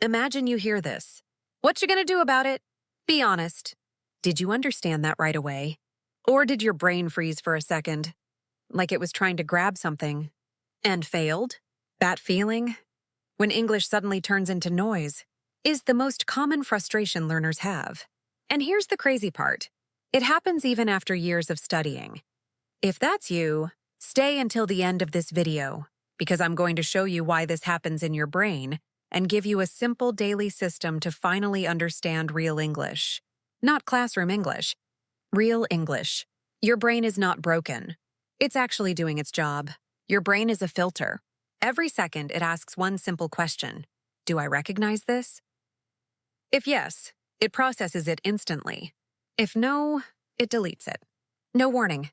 Imagine you hear this. What you gonna do about it? Be honest. Did you understand that right away? Or did your brain freeze for a second, like it was trying to grab something, and failed? That feeling, when English suddenly turns into noise, is the most common frustration learners have. And here's the crazy part. It happens even after years of studying. If that's you, stay until the end of this video, because I'm going to show you why this happens in your brain and give you a simple daily system to finally understand real English. Not classroom English. Real English. Your brain is not broken. It's actually doing its job. Your brain is a filter. Every second, it asks one simple question. Do I recognize this? If yes, it processes it instantly. If no, it deletes it. No warning.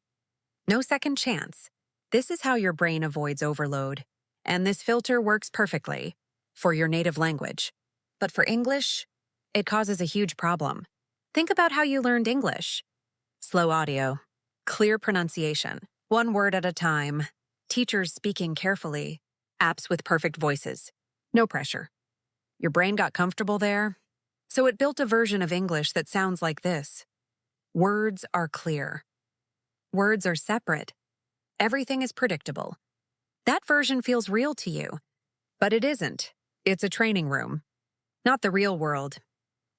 No second chance. This is how your brain avoids overload. And this filter works perfectly for your native language. But for English, it causes a huge problem. Think about how you learned English. Slow audio, clear pronunciation, one word at a time, teachers speaking carefully, apps with perfect voices. No pressure. Your brain got comfortable there, so it built a version of English that sounds like this. Words are clear. Words are separate. Everything is predictable. That version feels real to you, but it isn't. It's a training room, not the real world.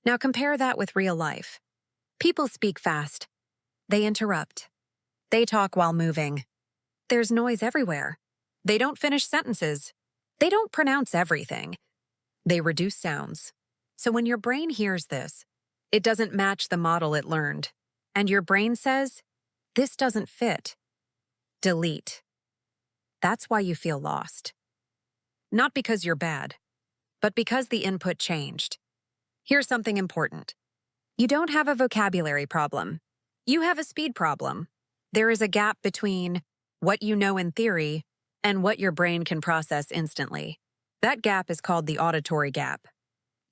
Now compare that with real life. People speak fast. They interrupt. They talk while moving. There's noise everywhere. They don't finish sentences. They don't pronounce everything. They reduce sounds. So when your brain hears this, it doesn't match the model it learned. And your brain says, this doesn't fit. Delete. That's why you feel lost. Not because you're bad, but because the input changed. Here's something important. You don't have a vocabulary problem. You have a speed problem. There is a gap between what you know in theory and what your brain can process instantly. That gap is called the auditory gap.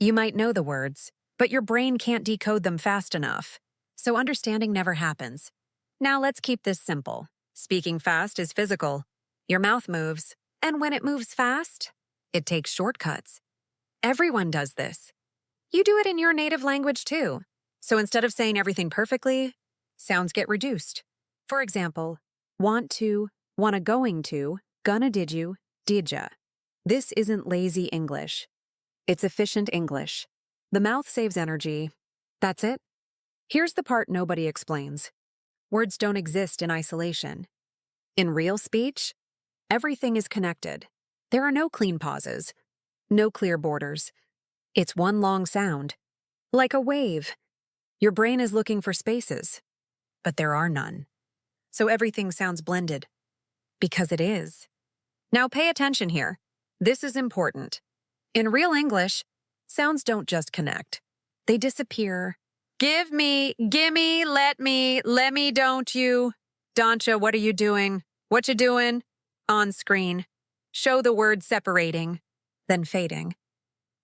You might know the words, but your brain can't decode them fast enough, so understanding never happens. Now let's keep this simple. Speaking fast is physical. Your mouth moves, and when it moves fast, it takes shortcuts. Everyone does this. You do it in your native language too. So instead of saying everything perfectly, sounds get reduced. For example, want to, wanna going to, gonna did you, did ya. This isn't lazy English. It's efficient English. The mouth saves energy. That's it. Here's the part nobody explains. Words don't exist in isolation. In real speech, everything is connected. There are no clean pauses, no clear borders. It's one long sound, like a wave. Your brain is looking for spaces, but there are none. So everything sounds blended, because it is. Now pay attention here. This is important. In real English, sounds don't just connect. They disappear. Give me, gimme, let me, don't you. Doncha, what are you doing? What you doing? On screen. Show the word separating, then fading,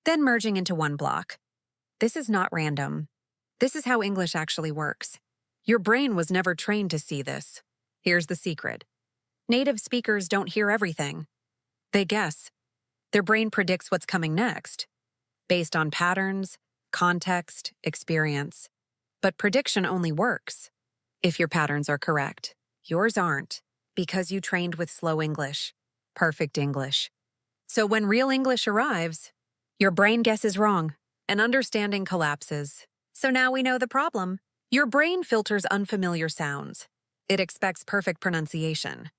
then merging into one block. This is not random. This is how English actually works. Your brain was never trained to see this. Here's the secret. Native speakers don't hear everything. They guess. Their brain predicts what's coming next, based on patterns, context, experience. But prediction only works if your patterns are correct. Yours aren't, because you trained with slow English, perfect English. So when real English arrives, your brain guesses wrong, and understanding collapses. So now we know the problem. Your brain filters unfamiliar sounds. It expects perfect pronunciation.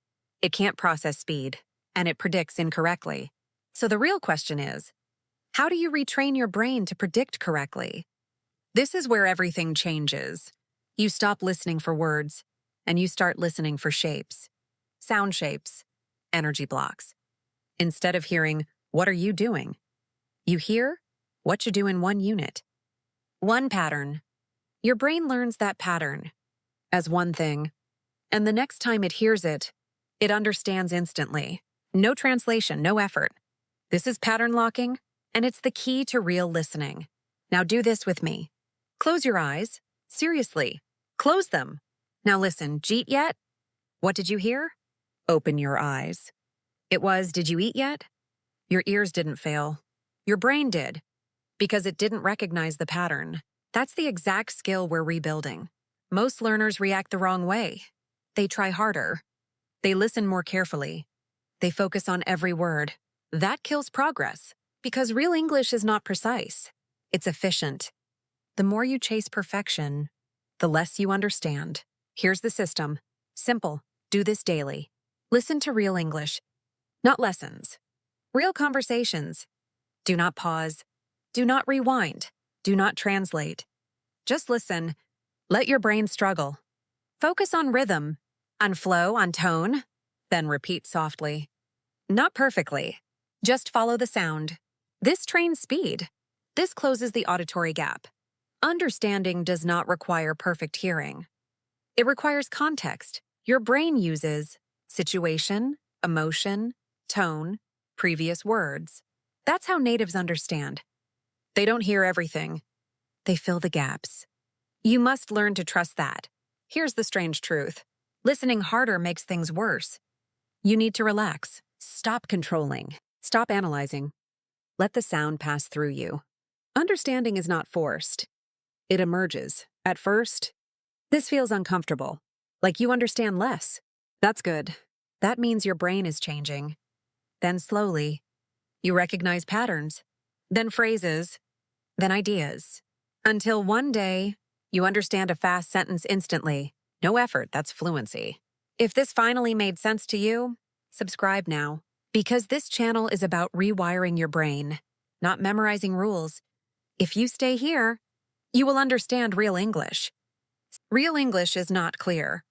It can't process speed, and it predicts incorrectly. So the real question is, how do you retrain your brain to predict correctly? This is where everything changes. You stop listening for words, and you start listening for shapes, sound shapes, energy blocks. Instead of hearing, what are you doing? You hear, what you do in one unit. One pattern. Your brain learns that pattern as one thing, and the next time it hears it, it understands instantly. No translation, no effort. This is pattern locking, and it's the key to real listening. Now do this with me. Close your eyes. Seriously, close them. Now listen, jeet yet? What did you hear? Open your eyes. It was, did you eat yet? Your ears didn't fail. Your brain did. because it didn't recognize the pattern. That's the exact skill we're rebuilding. Most learners react the wrong way. They try harder. They listen more carefully. They focus on every word. That kills progress, because real English is not precise. It's efficient. The more you chase perfection, the less you understand. Here's the system. Simple. Do this daily. Listen to real English, not lessons. Real conversations. Do not pause. Do not rewind. Do not translate. Just listen. Let your brain struggle. Focus on rhythm, on flow, on tone, then repeat softly. Not perfectly. Just follow the sound. This trains speed. This closes the auditory gap. Understanding does not require perfect hearing. It requires context. Your brain uses situation, emotion, tone, previous words. That's how natives understand. They don't hear everything. They fill the gaps. You must learn to trust that. Here's the strange truth. Listening harder makes things worse. You need to relax. Stop controlling. Stop analyzing. Let the sound pass through you. Understanding is not forced. It emerges. At first, this feels uncomfortable, like you understand less. That's good. That means your brain is changing. Then slowly, you recognize patterns, then phrases, then ideas, until one day, you understand a fast sentence instantly. No effort, that's fluency. If this finally made sense to you, subscribe now, because this channel is about rewiring your brain, not memorizing rules. If you stay here, you will understand real English. Real English is not clear.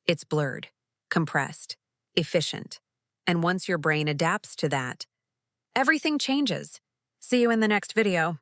It's blurred, compressed, efficient. And once your brain adapts to that, everything changes. See you in the next video.